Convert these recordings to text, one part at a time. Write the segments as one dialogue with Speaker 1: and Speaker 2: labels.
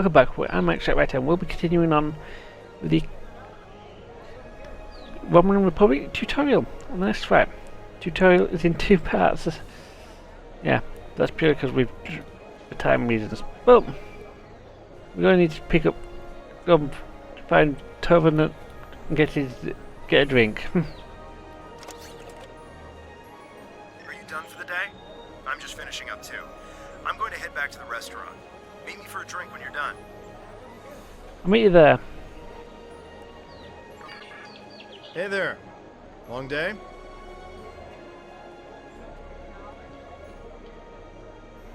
Speaker 1: Welcome back. I'm Extract Right, and we'll be continuing on with the Romulan Republic tutorial on the next threat. Tutorial is in 2 parts. Yeah, that's purely because we've for time reasons. But we're going to need to pick up, go and find Tovan and get a drink.
Speaker 2: Are you done for the day? I'm just finishing up too. I'm going to head back to the restaurant. Meet me for a drink when you're done.
Speaker 1: I'll meet you there.
Speaker 2: Hey there. Long day?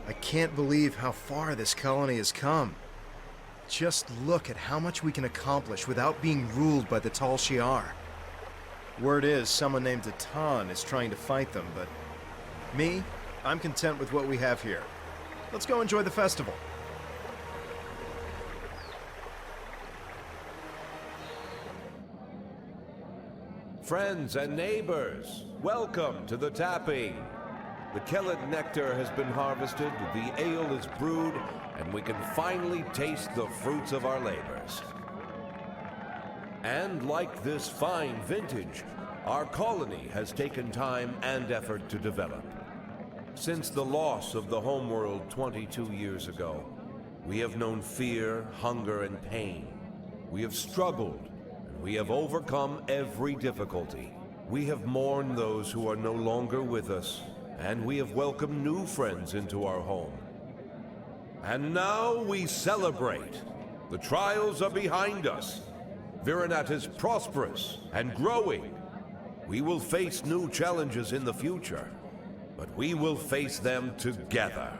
Speaker 2: I can't believe how far this colony has come. Just look at how much we can accomplish without being ruled by the Tal Shiar. Word is someone named Atan is trying to fight them, but me, I'm content with what we have here. Let's go enjoy the festival.
Speaker 3: Friends and neighbors, welcome to the tapping. The Kellet nectar has been harvested, the ale is brewed, and we can finally taste the fruits of our labors. And like this fine vintage, our colony has taken time and effort to develop. Since the loss of the homeworld 22 years ago, we have known fear, hunger, and pain. We have struggled. We have overcome every difficulty. We have mourned those who are no longer with us, and we have welcomed new friends into our home. And now we celebrate. The trials are behind us. Virinat is prosperous and growing. We will face new challenges in the future, but we will face them together.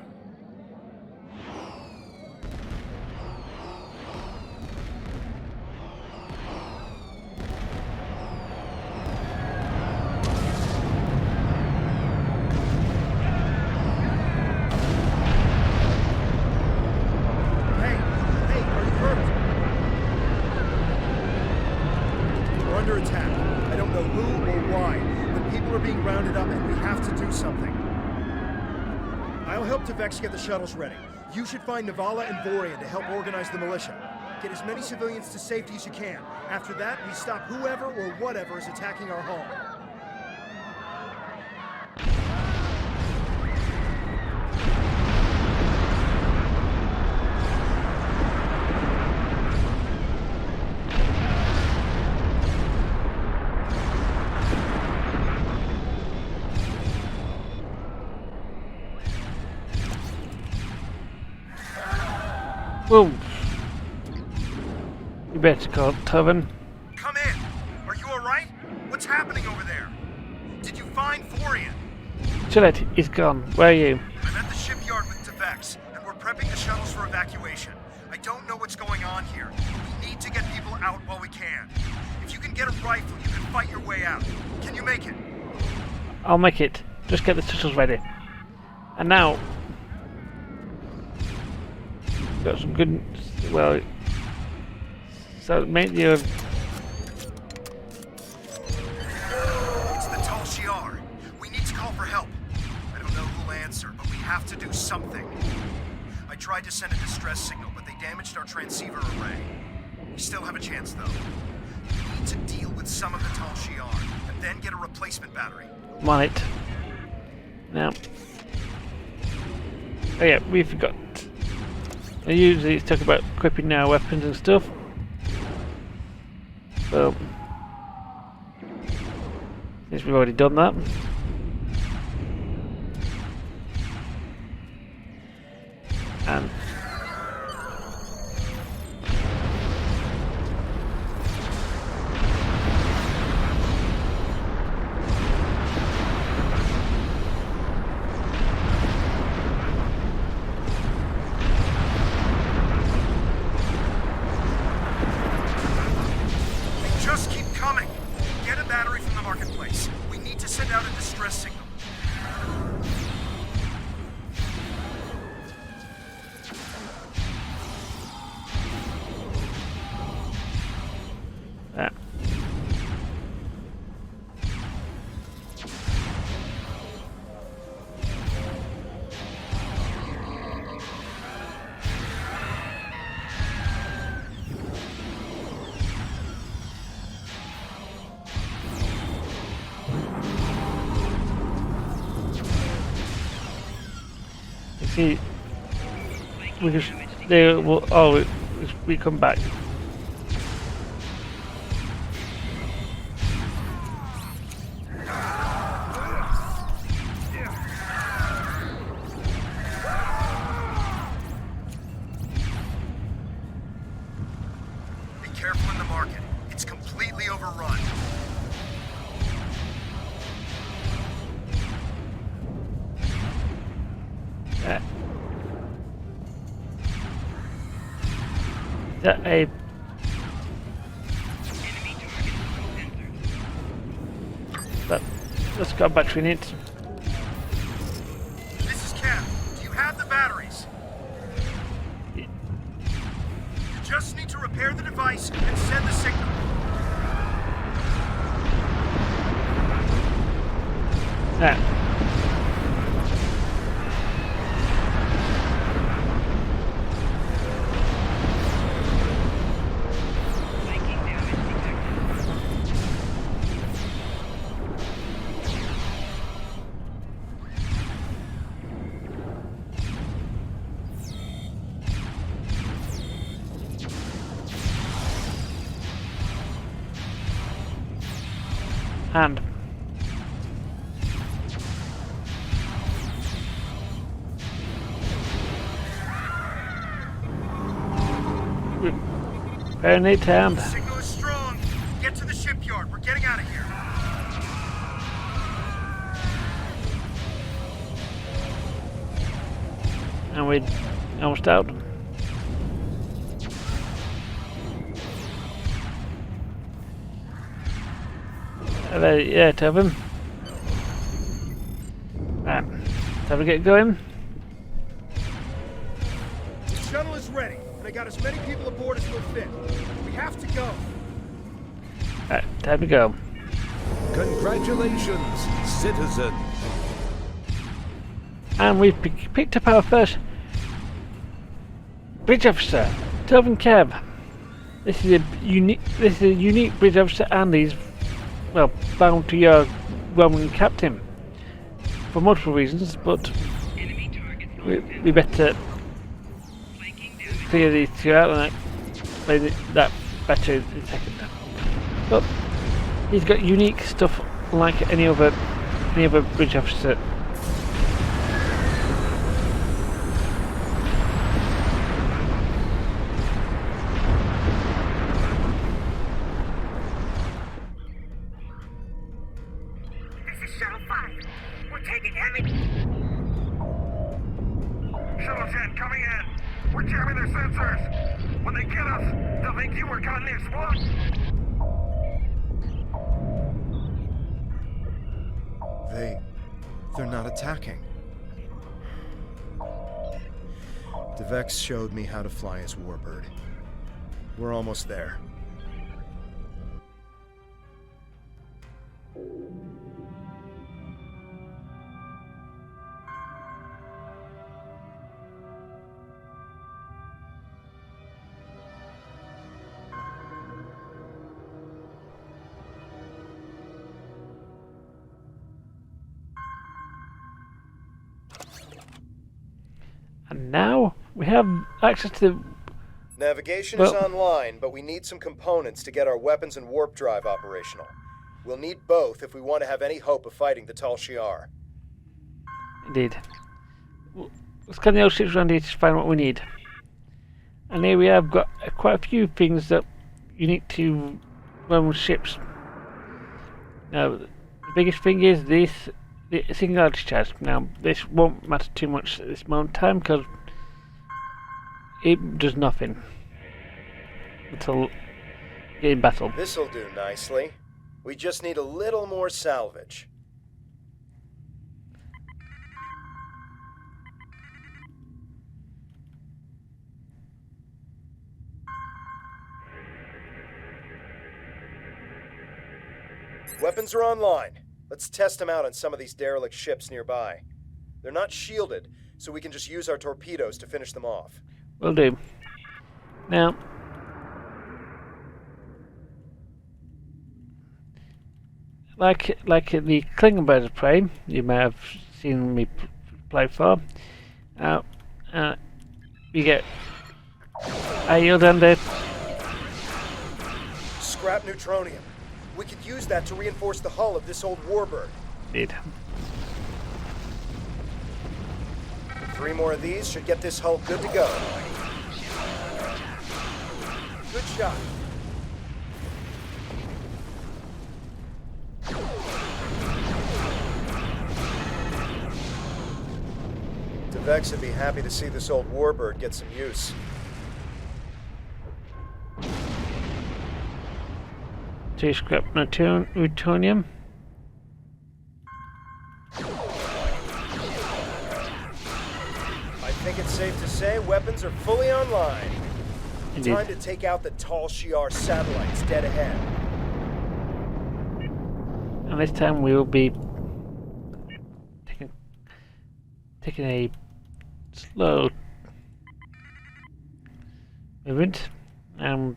Speaker 2: To get the shuttles ready. You should find Navala and Vorian to help organize the militia. Get as many civilians to safety as you can. After that, we stop whoever or whatever is attacking our home.
Speaker 1: Whoa! You better call Tovan.
Speaker 2: Come in! Are you alright? What's happening over there? Did you find Vorian?
Speaker 1: Gillette is gone. Where are you?
Speaker 2: I'm at the shipyard with Devex, and we're prepping the shuttles for evacuation. I don't know what's going on here. We need to get people out while we can. If you can get a rifle, you can fight your way out. Can you make it?
Speaker 1: I'll make it. Just get the shuttles ready. And now... got some good, well, so mainly
Speaker 2: It's the Tal Shiar. We need to call for help. I don't know who'll answer, but we have to do something. I tried to send a distress signal, but they damaged our transceiver array. We still have a chance, though. We need to deal with some of the Tal Shiar, and then get a replacement battery.
Speaker 1: I'm on it. Now. Oh yeah, we forgot. I usually talk about equipping our weapons and stuff. So, since we've already done that. And see, we just they will. Oh, we come back.
Speaker 2: Be careful in the market. It's completely overrun.
Speaker 1: Is that a let's go battery in it.
Speaker 2: This is Cap. Do you have the batteries? You just need to repair the device and send the signal.
Speaker 1: Now, and repairing it hand.
Speaker 2: Signal is strong. Get to the shipyard. We're getting out of here.
Speaker 1: And we're almost out. Yeah, to have him. Right, time to get going.
Speaker 2: The shuttle is ready, and I got as many people aboard as will fit. We have to go.
Speaker 1: Right, time to go.
Speaker 3: Congratulations, citizen.
Speaker 1: And we've picked up our first bridge officer, Telvin Kev. This is a unique bridge officer, and he's well bound to your Romulan captain for multiple reasons. But we better figure these two out, and explain that better in a second. But he's got unique stuff like any other bridge officer.
Speaker 4: Shuttle Gen coming in. We're jamming their sensors. When they get us, they'll think you were caught near Swan.
Speaker 2: They're not attacking. Devex showed me how to fly his warbird. We're almost there.
Speaker 1: And now we have access to.
Speaker 2: Navigation is online, but we need some components to get our weapons and warp drive operational. We'll need both if we want to have any hope of fighting the Tal Shiar.
Speaker 1: Indeed. Let's scan the old ships around here to find what we need. And here we have got quite a few things that unique to Roman ships. Now, the biggest thing is the singularity charge. Now, this won't matter too much at this moment in time because it does nothing until in battle.
Speaker 2: This'll do nicely. We just need a little more salvage. Weapons are online. Let's test them out on some of these derelict ships nearby. They're not shielded, so we can just use our torpedoes to finish them off.
Speaker 1: Will do. Now, like the Klingon birds of prey, you may have seen me play for. You get a yield under.
Speaker 2: Scrap neutronium. We could use that to reinforce the hull of this old warbird.
Speaker 1: Indeed.
Speaker 2: 3 more of these should get this hull good to go. Good shot. Vex would be happy to see this old warbird get some use.
Speaker 1: Two scrap plutonium.
Speaker 2: I think it's safe to say weapons are fully online.
Speaker 1: Indeed.
Speaker 2: Time to take out the Tal Shiar satellites dead ahead.
Speaker 1: And this time we will be taking a slow movement. Now,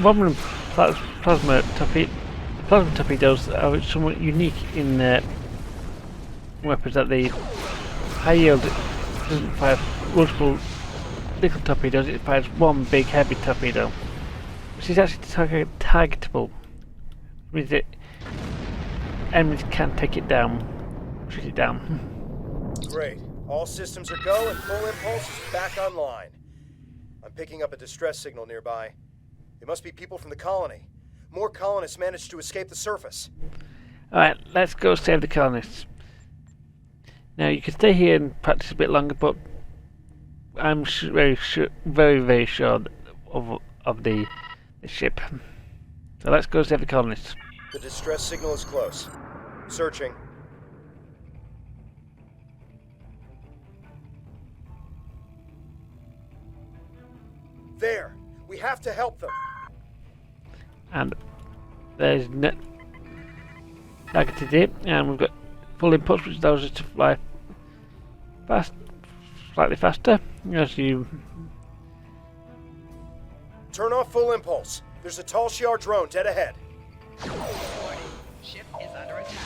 Speaker 1: Romulan plasma torpedoes are somewhat unique in weapons that the high yield doesn't fire multiple little torpedoes, it fires one big heavy torpedo, which is actually targetable, which means that enemies can take it down, shoot it down.
Speaker 2: Great. All systems are go and full impulse is back online. I'm picking up a distress signal nearby. It must be people from the colony. More colonists managed to escape the surface.
Speaker 1: Alright, let's go save the colonists. Now you can stay here and practice a bit longer, but I'm very sure of the ship. So let's go save the colonists.
Speaker 2: The distress signal is close. Searching. There! We have to help them!
Speaker 1: And there's targeted it, and we've got full impulse, which allows us to fly slightly faster as you
Speaker 2: turn off full impulse. There's a Tal Shiar drone dead ahead.
Speaker 5: Ship is under attack.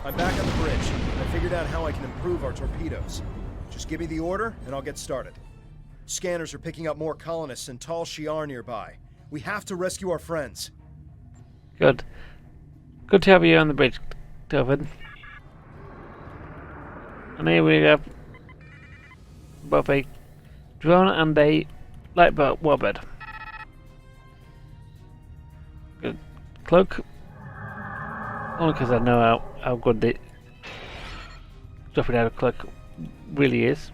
Speaker 2: I'm back on the bridge, and I figured out how I can improve our torpedoes. Just give me the order, and I'll get started. Scanners are picking up more colonists and Tal Shiar nearby. We have to rescue our friends.
Speaker 1: Good to have you on the bridge, David. And here we have both a drone and a light boat warbird. Good cloak. Only because I know how good the dropping out of cloak really is.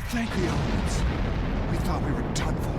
Speaker 6: Thank the elements. We thought we were done for.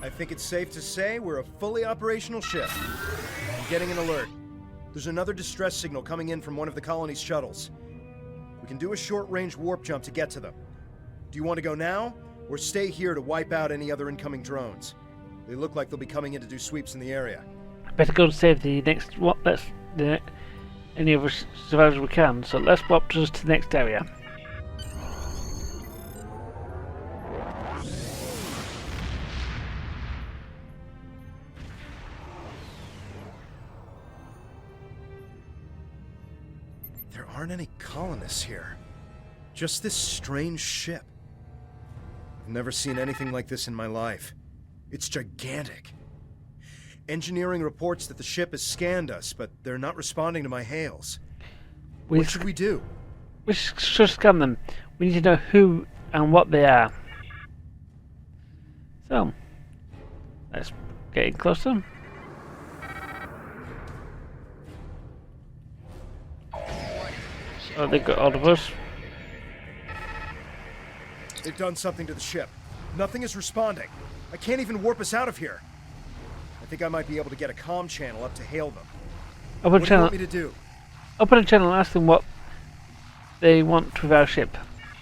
Speaker 2: I think it's safe to say we're a fully operational ship. I'm getting an alert. There's another distress signal coming in from one of the colony's shuttles. We can do a short-range warp jump to get to them. Do you want to go now, or stay here to wipe out any other incoming drones. They look like they'll be coming in to do sweeps in the area.
Speaker 1: Better go and save the next any of us survivors we can. So let's swap to the next area.
Speaker 2: There aren't any colonists here. Just this strange ship. I've never seen anything like this in my life. It's gigantic. Engineering reports that the ship has scanned us, but they're not responding to my hails. What should we do?
Speaker 1: We should scan them. We need to know who and what they are. So, let's get in closer. Oh, they've got all of us.
Speaker 2: They've done something to the ship. Nothing is responding. I can't even warp us out of here. I think I might be able to get a comm channel up to hail them. What do you want me to do?
Speaker 1: Open a channel and ask them what they want with our ship.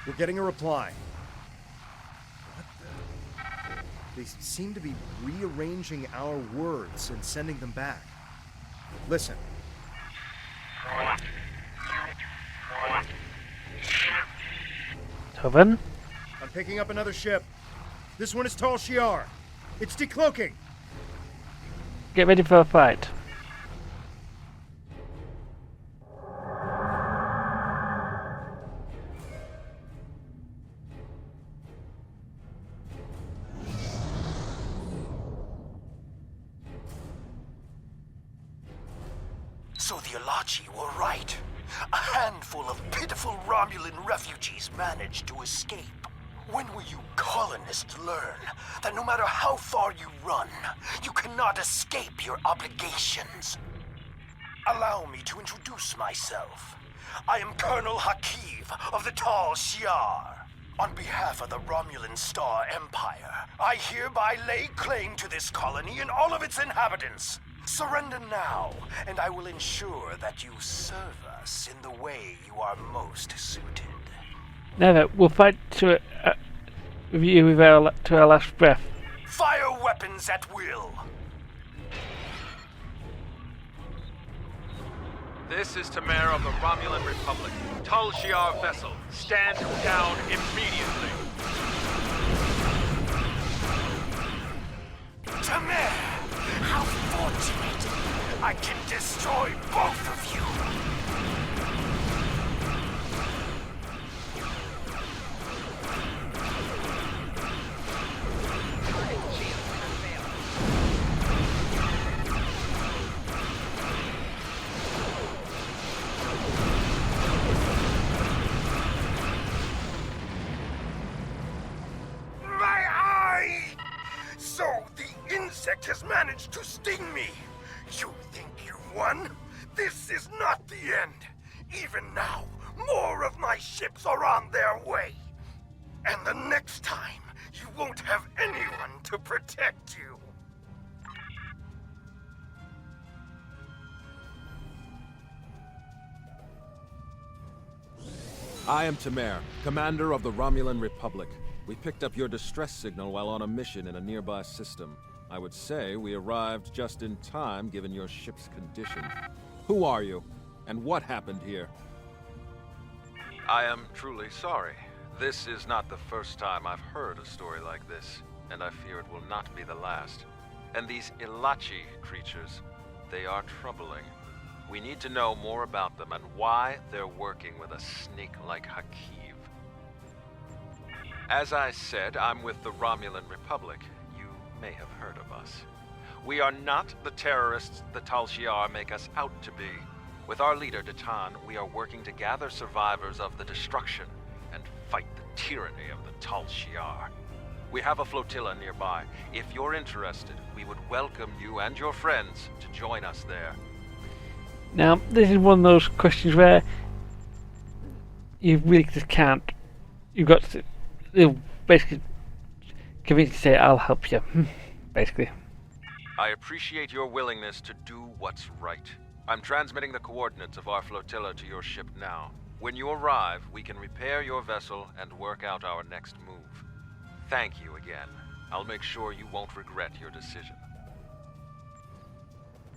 Speaker 2: We're getting a reply. What the? They seem to be rearranging our words and sending them back. Listen.
Speaker 1: Tovan?
Speaker 2: I'm picking up another ship. This one is Tal Shiar. It's decloaking.
Speaker 1: Get ready for a fight.
Speaker 5: So the Alachi were right. A handful of pitiful Romulan refugees managed to escape. When will you colonists learn that no matter how far you run, you cannot escape your obligations? Allow me to introduce myself. I am Colonel Hakiv of the Tal Shiar. On behalf of the Romulan Star Empire, I hereby lay claim to this colony and all of its inhabitants. Surrender now, and I will ensure that you serve us in the way you are most suited.
Speaker 1: Never. We'll fight to with you to our last breath.
Speaker 5: Fire weapons at will.
Speaker 7: This is Tamer of the Romulan Republic. Tal Shiar vessel, stand down immediately.
Speaker 5: Tamer, how fortunate! I can destroy both of you. Has managed to sting me. You think you won? This is not the end. Even now, more of my ships are on their way. And the next time, you won't have anyone to protect you.
Speaker 8: I am Tamer, commander of the Romulan Republic. We picked up your distress signal while on a mission in a nearby system. I would say we arrived just in time, given your ship's condition. Who are you? And what happened here?
Speaker 7: I am truly sorry. This is not the first time I've heard a story like this, and I fear it will not be the last. And these Ilachi creatures, they are troubling. We need to know more about them and why they're working with a snake like Hakiv. As I said, I'm with the Romulan Republic. May have heard of us. We are not the terrorists the Tal Shiar make us out to be. With our leader, Datan, we are working to gather survivors of the destruction and fight the tyranny of the Tal Shiar. We have a flotilla nearby. If you're interested, we would welcome you and your friends to join us there.
Speaker 1: Now, this is one of those questions where you really just can't. You've got to basically convince you to say, I'll help you, basically.
Speaker 7: I appreciate your willingness to do what's right. I'm transmitting the coordinates of our flotilla to your ship now. When you arrive, we can repair your vessel and work out our next move. Thank you again. I'll make sure you won't regret your decision.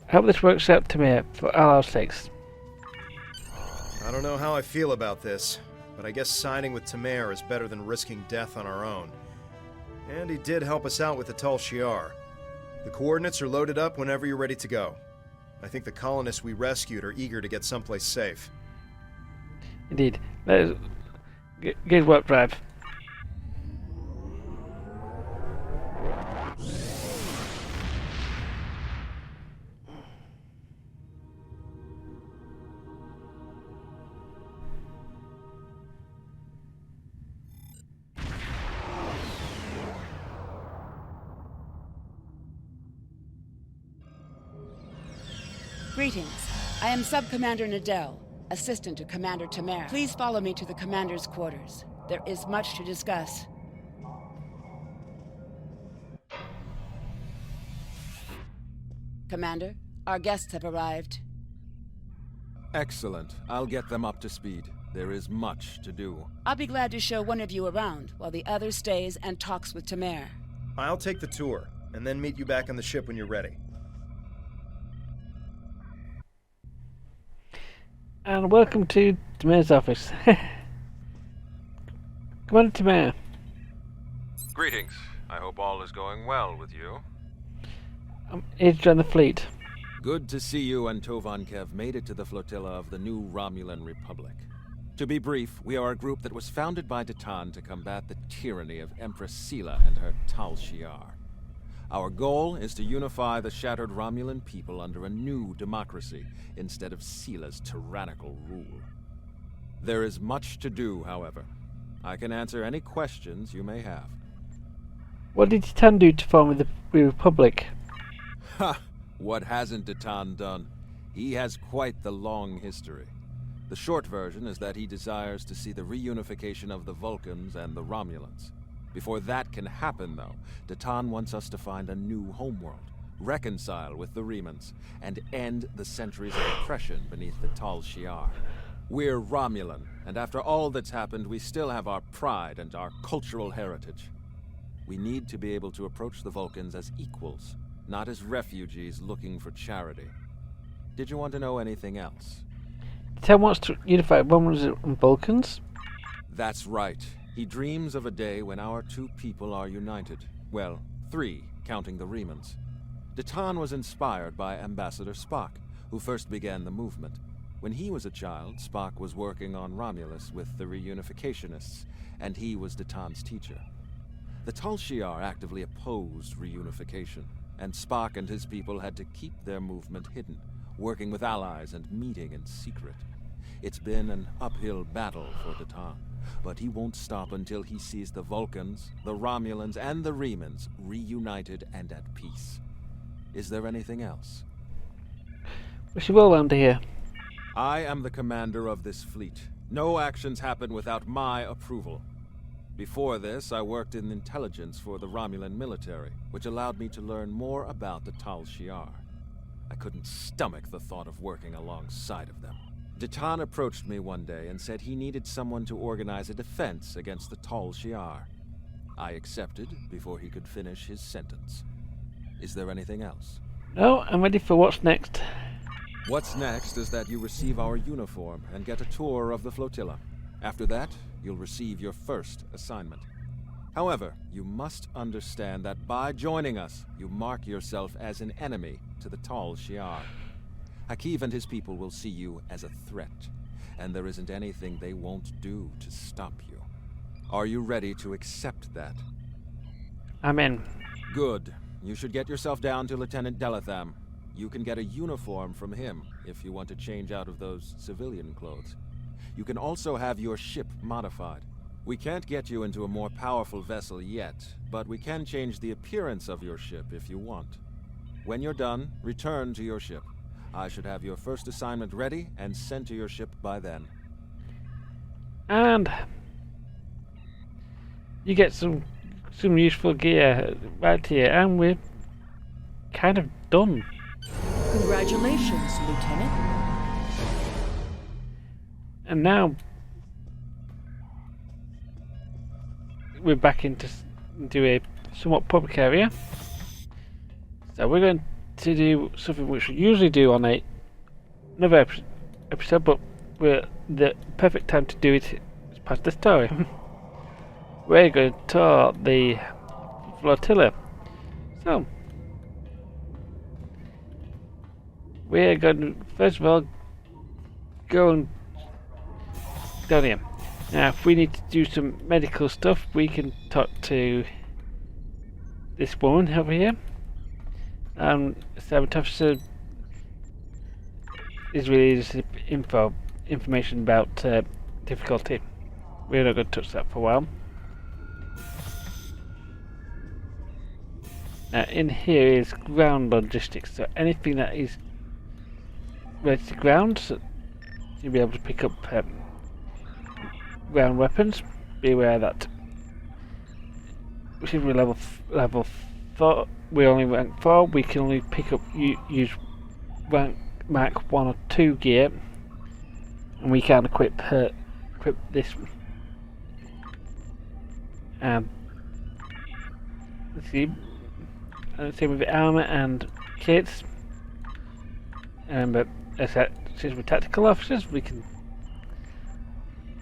Speaker 1: I hope this works out to me for all our sakes.
Speaker 2: I don't know how I feel about this, but I guess siding with Tamer is better than risking death on our own. And he did help us out with the Tal Shiar. The coordinates are loaded up whenever you're ready to go. I think the colonists we rescued are eager to get someplace safe.
Speaker 1: Indeed. Let's get warp drive.
Speaker 9: Greetings. I am Sub-Commander Nadell, assistant to Commander Tamer. Please follow me to the Commander's quarters. There is much to discuss. Commander, our guests have arrived.
Speaker 8: Excellent. I'll get them up to speed. There is much to do.
Speaker 9: I'll be glad to show one of you around, while the other stays and talks with Tamer.
Speaker 2: I'll take the tour, and then meet you back on the ship when you're ready.
Speaker 1: And welcome to Tamer's office. Commander Tamer.
Speaker 7: Greetings. I hope all is going well with you.
Speaker 1: I'm here to join the fleet.
Speaker 8: Good to see you and Tovankev made it to the flotilla of the new Romulan Republic. To be brief, we are a group that was founded by Datan to combat the tyranny of Empress Sela and her Tal Shiar. Our goal is to unify the shattered Romulan people under a new democracy instead of Sela's tyrannical rule. There is much to do, however. I can answer any questions you may have.
Speaker 1: What did Titan do to form the Republic?
Speaker 8: Ha! What hasn't Datan done? He has quite the long history. The short version is that he desires to see the reunification of the Vulcans and the Romulans. Before that can happen, though, Datan wants us to find a new homeworld, reconcile with the Remans, and end the centuries of oppression beneath the Tal Shiar. We're Romulan, and after all that's happened, we still have our pride and our cultural heritage. We need to be able to approach the Vulcans as equals, not as refugees looking for charity. Did you want to know anything else?
Speaker 1: Titan wants to unify Romulans and Vulcans?
Speaker 8: That's right. He dreams of a day when our two people are united. Well, three, counting the Remans. Datan was inspired by Ambassador Spock, who first began the movement. When he was a child, Spock was working on Romulus with the reunificationists, and he was Datan's teacher. The Tal Shiar actively opposed reunification, and Spock and his people had to keep their movement hidden, working with allies and meeting in secret. It's been an uphill battle for Datan, but he won't stop until he sees the Vulcans, the Romulans, and the Remans reunited and at peace. Is there anything else?
Speaker 1: Wish you well around here.
Speaker 8: I am the commander of this fleet. No actions happen without my approval. Before this, I worked in intelligence for the Romulan military, which allowed me to learn more about the Tal Shiar. I couldn't stomach the thought of working alongside of them. Datan approached me one day and said he needed someone to organize a defense against the Tal Shiar. I accepted before he could finish his sentence. Is there anything else?
Speaker 1: No, I'm ready for what's next.
Speaker 8: What's next is that you receive our uniform and get a tour of the flotilla. After that, you'll receive your first assignment. However, you must understand that by joining us, you mark yourself as an enemy to the Tal Shiar. Hakiv and his people will see you as a threat, and there isn't anything they won't do to stop you. Are you ready to accept that?
Speaker 1: I'm in.
Speaker 8: Good. You should get yourself down to Lieutenant Delatham. You can get a uniform from him if you want to change out of those civilian clothes. You can also have your ship modified. We can't get you into a more powerful vessel yet, but we can change the appearance of your ship if you want. When you're done, return to your ship. I should have your first assignment ready and sent to your ship by then.
Speaker 1: And you get some useful gear right here, and we're kind of done.
Speaker 9: Congratulations, Lieutenant.
Speaker 1: And now we're back into into a somewhat public area. So we're going to do something which we usually do on another episode, but the perfect time to do it is part of the story. We're going to tour the flotilla. So we're going to first of all go and down here. Now if we need to do some medical stuff, we can talk to this woman over here. Sergeant Officer is really just information about difficulty. We're not going to touch that for a while. Now in here is ground logistics, so anything that is related to ground, so you'll be able to pick up ground weapons. Be aware that which is level 4, we're only rank 4, we can only pick up use rank Mark 1 or 2 gear, and we can't equip this. Let's see. Same with the armor and kits. But since we're tactical officers, we can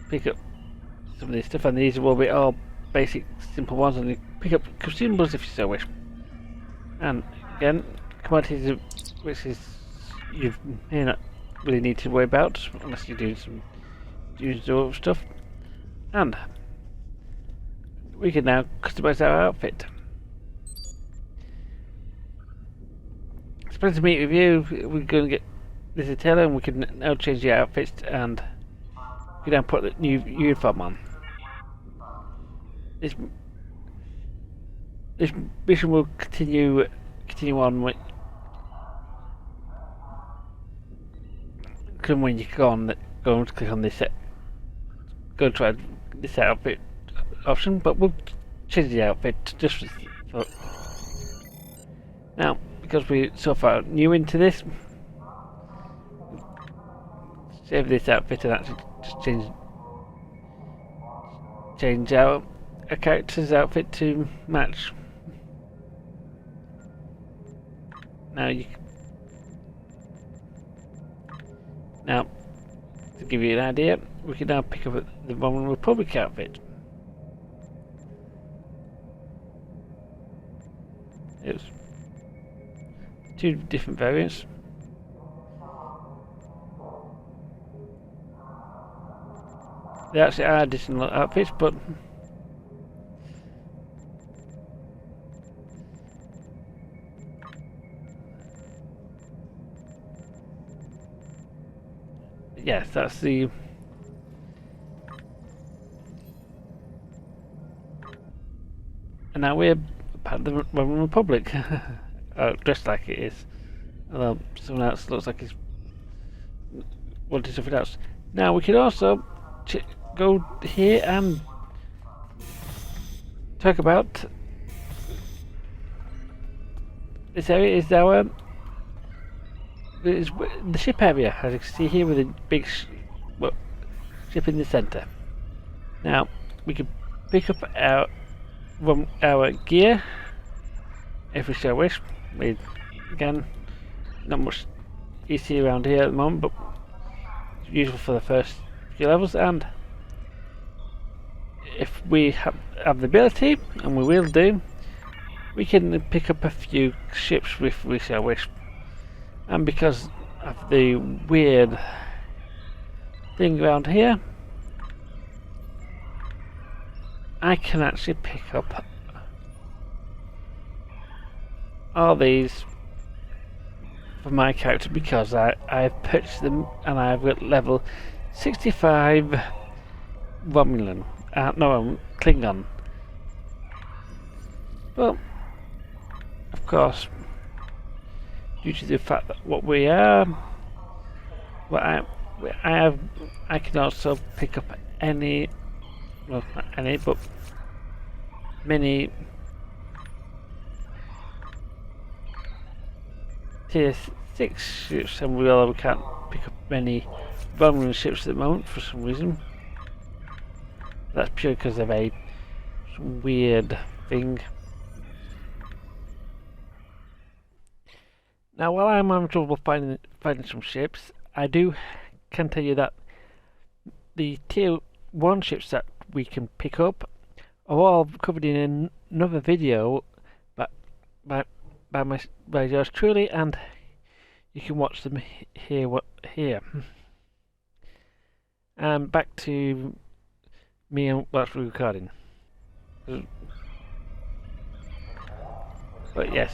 Speaker 1: pick up some of this stuff, and these will be all basic, simple ones, and you pick up consumables if you so wish. And again, commodities, which is you may not really need to worry about unless you're doing some other stuff. And we can now customize our outfit. It's pleasure to meet with you. We're going to get this is Taylor, and we can now change the outfits, and we can now put the new uniform on. This mission will continue on with when you go and click on this go and try this outfit option, but we'll change the outfit just for now because we're so far new into this. Save this outfit and actually just change our character's outfit to match. Now to give you an idea, we can now pick up the Romulan Republic outfit. It's 2 different variants. They actually are additional outfits, but yes, that's the and now we're part of the Roman Republic. Dressed like it is, although someone else looks like he's wanting something else. Now we can also go here and talk about this area is the ship area, as you can see here, with a big ship in the centre. Now we can pick up our gear if we so wish. Again, not much easy around here at the moment, but it's useful for the first few levels, and if we have the ability, and we will do, we can pick up a few ships if we so wish. And because of the weird thing around here, I can actually pick up all these for my character because I've purchased them, and I've got level 65 Romulan. No, Klingon. Well, of course, due to the fact that what we are, I can also pick up any, well, not any, but many tier 6 ships, and we can't pick up many Romulan ships at the moment for some reason. That's purely because of some weird thing. Now, while I'm having trouble finding some ships, I can tell you that the tier 1 ships that we can pick up are all covered in another video by yours truly, and you can watch them here. And back to me and what's recording. But yes,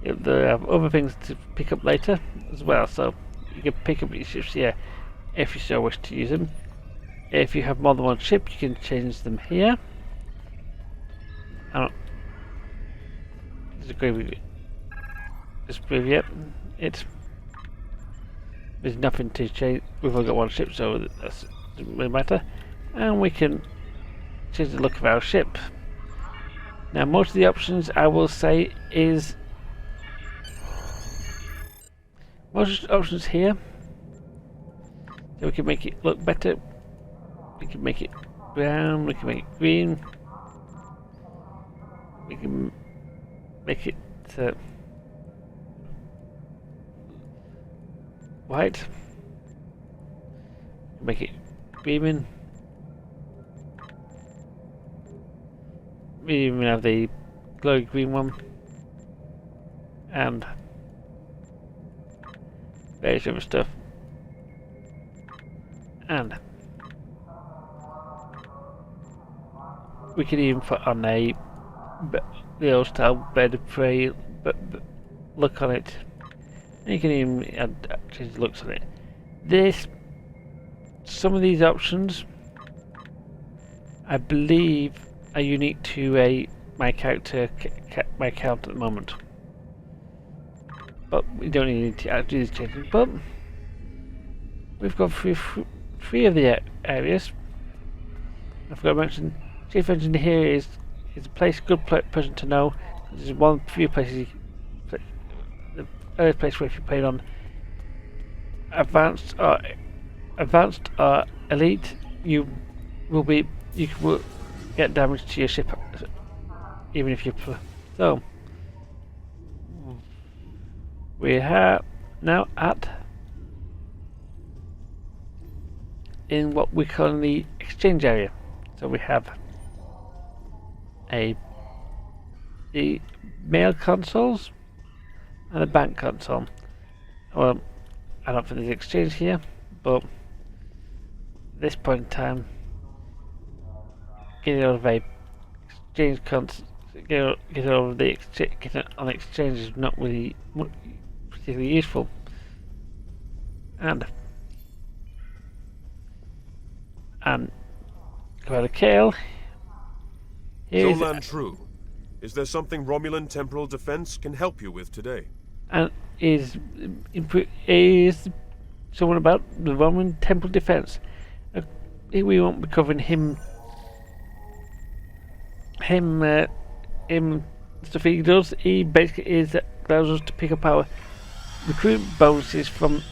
Speaker 1: there are other things to pick up later as well, so you can pick up these ships here if you so wish to use them. If you have more than one ship, you can change them here. I don't disagree with you. Yep, there's nothing to change. We've only got one ship, so that doesn't really matter. And we can change the look of our ship. Now, most of the options I will say is most options here. So we can make it look better. We can make it brown. We can make it green. We can make it white. Make it beaming. We even have the glowing green one, and various other stuff, and we can even put on the old style bed of prey look on it. And you can even change the looks on it. Some of these options, I believe, are unique to my character, my account at the moment. But we don't need to do these changes. But we've got three of the areas. I forgot to mention, Chief Engineer here is a good person to know. There's few places. The earliest place where if you play on advanced or elite, you will get damage to your ship, even if you. So we are now in what we call the exchange area. So we have the mail consoles and the bank console. Well, I don't think there's exchange here, but at this point in time, getting out of a exchange get over the on exchange is not really particularly useful. And Commander Kale.
Speaker 10: Romulan true. Is there something Romulan temporal defense can help you with today?
Speaker 1: And is someone about the Romulan temporal defense? We won't be covering him. Stuff he does. He basically allows us to pick up our recruit bonuses from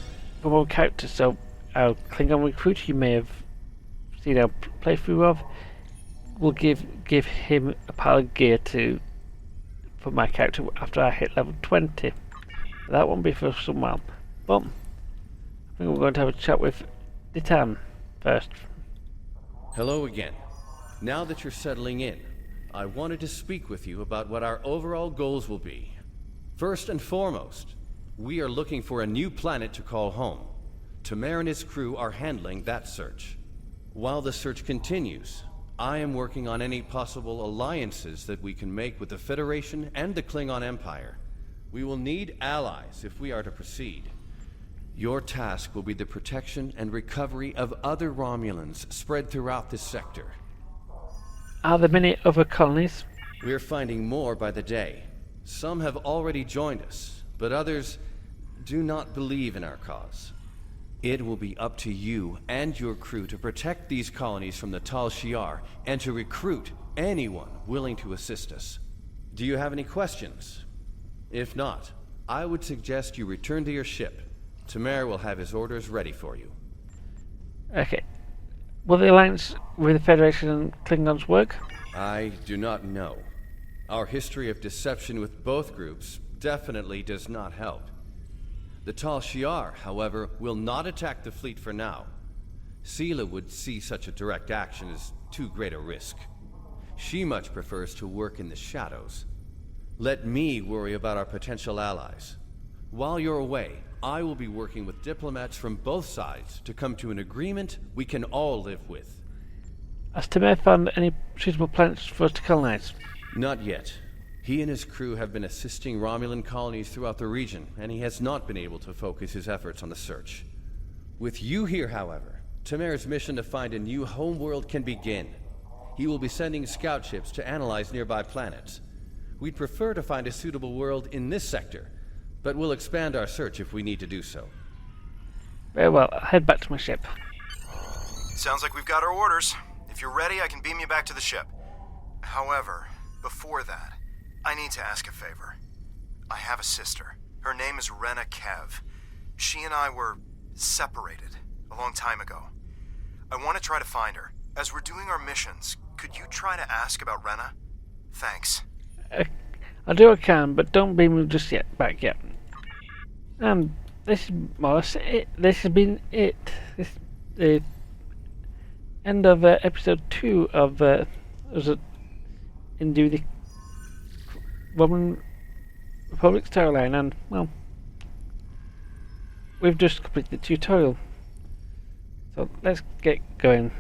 Speaker 1: our characters. So our Klingon recruit, you may have seen our playthrough of, will give him a pile of gear for my character after I hit level 20. That won't be for some while. But I think we're going to have a chat with Ditan first.
Speaker 11: Hello again. Now that you're settling in, I wanted to speak with you about what our overall goals will be. First and foremost, we are looking for a new planet to call home. Tamer and his crew are handling that search. While the search continues, I am working on any possible alliances that we can make with the Federation and the Klingon Empire. We will need allies if we are to proceed. Your task will be the protection and recovery of other Romulans spread throughout this sector.
Speaker 1: Are there many other colonies?
Speaker 11: We're finding more by the day. Some have already joined us, but others do not believe in our cause. It will be up to you and your crew to protect these colonies from the Tal Shiar and to recruit anyone willing to assist us. Do you have any questions? If not, I would suggest you return to your ship. Tamer will have his orders ready for you.
Speaker 1: Okay. Will the alliance with the Federation and Klingons work?
Speaker 11: I do not know. Our history of deception with both groups definitely does not help. The Tal Shiar, however, will not attack the fleet for now. Sela would see such a direct action as too great a risk. She much prefers to work in the shadows. Let me worry about our potential allies. While you're away, I will be working with diplomats from both sides to come to an agreement we can all live with.
Speaker 1: Has Tamer found any suitable planets for us to colonize?
Speaker 11: Not yet. He and his crew have been assisting Romulan colonies throughout the region, and he has not been able to focus his efforts on the search. With you here, however, Tamer's mission to find a new homeworld can begin. He will be sending scout ships to analyze nearby planets. We'd prefer to find a suitable world in this sector, but we'll expand our search if we need to do so.
Speaker 1: Very well, I'll head back to my ship.
Speaker 2: Sounds like we've got our orders. If you're ready, I can beam you back to the ship. However, before that, I need to ask a favor. I have a sister. Her name is Rena Kev. She and I were separated a long time ago. I want to try to find her. As we're doing our missions, could you try to ask about Rena? Thanks.
Speaker 1: I'll do what I can, but don't beam me just yet, back yet. This is more or less it. This has been it. This the end of episode 2 of into the Romulan Republic storyline, and well, we've just completed the tutorial. So let's get going.